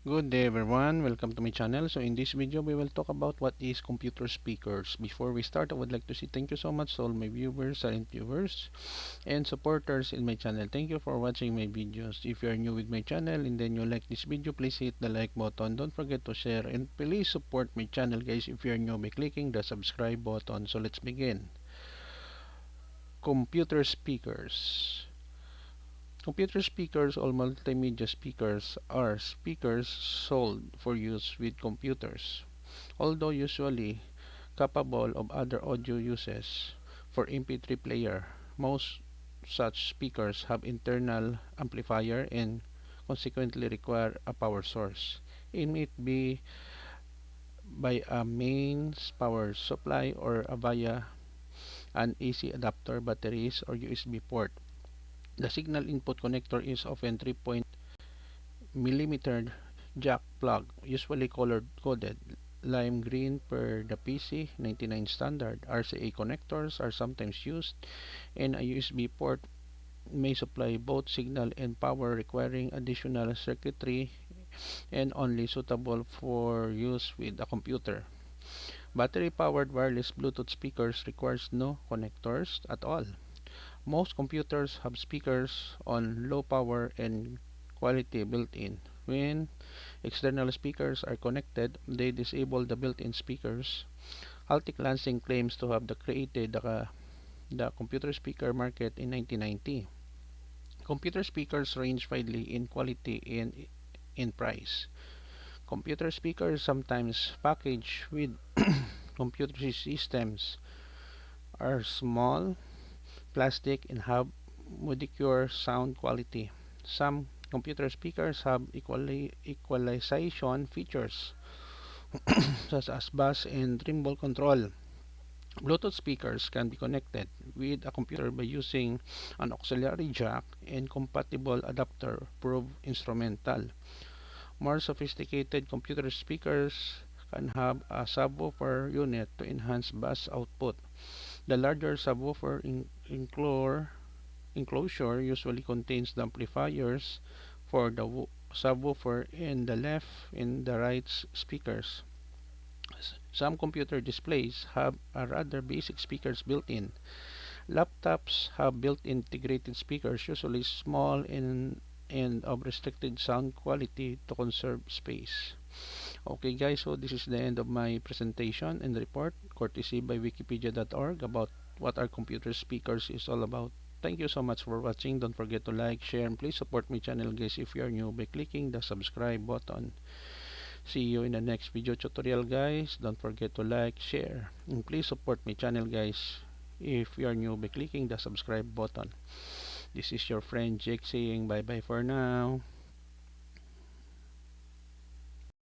Good day everyone, welcome to my channel. So in this video we will talk about what is computer speakers. Before we start, I would like to say thank you so much to all my viewers, silent viewers, and supporters in my channel. Thank you for watching my videos. If you are new with my channel and then you like this video, please hit the like button. Don't forget to share and please support my channel guys if you are new by clicking the subscribe button. So let's begin. Computer speakers. Computer speakers or multimedia speakers are speakers sold for use with computers, although usually capable of other audio uses. For MP3 player, most such speakers have internal amplifier and consequently require a power source. It may be by a mains power supply or via an AC adapter, batteries, or USB port. The signal input connector is often 3.0 mm jack plug, usually color coded lime green per the PC99 standard. RCA connectors are sometimes used, and a USB port may supply both signal and power, requiring additional circuitry and only suitable for use with a computer. Battery powered wireless Bluetooth speakers requires no connectors at all. Most computers have speakers on low power and quality built-in. When external speakers are connected, they disable the built-in speakers. Haltic Lansing claims to have created the computer speaker market in 1990. Computer speakers range widely in quality and in price. Computer speakers, sometimes packaged with computer systems, are small, plastic, and have mediocre sound quality. Some computer speakers have equalization features such as bass and tremble control. Bluetooth speakers can be connected with a computer by using an auxiliary jack and compatible adapter prove instrumental. More sophisticated computer speakers can have a subwoofer unit to enhance bass output. The larger subwoofer enclosure usually contains the amplifiers for the subwoofer in the left and the right speakers. Some computer displays have a rather basic speakers built in. Laptops have built-in integrated speakers, usually small and of restricted sound quality to conserve space. Okay guys, so this is the end of my presentation and report, courtesy by wikipedia.org, about what our computer speakers is all about. Thank you so much for watching. Don't forget to like, share, and please support my channel guys if you are new by clicking the subscribe button. See you in the next video tutorial guys. Don't forget to like, share, and please support my channel guys if you are new by clicking the subscribe button. This is your friend Jake saying bye bye for now.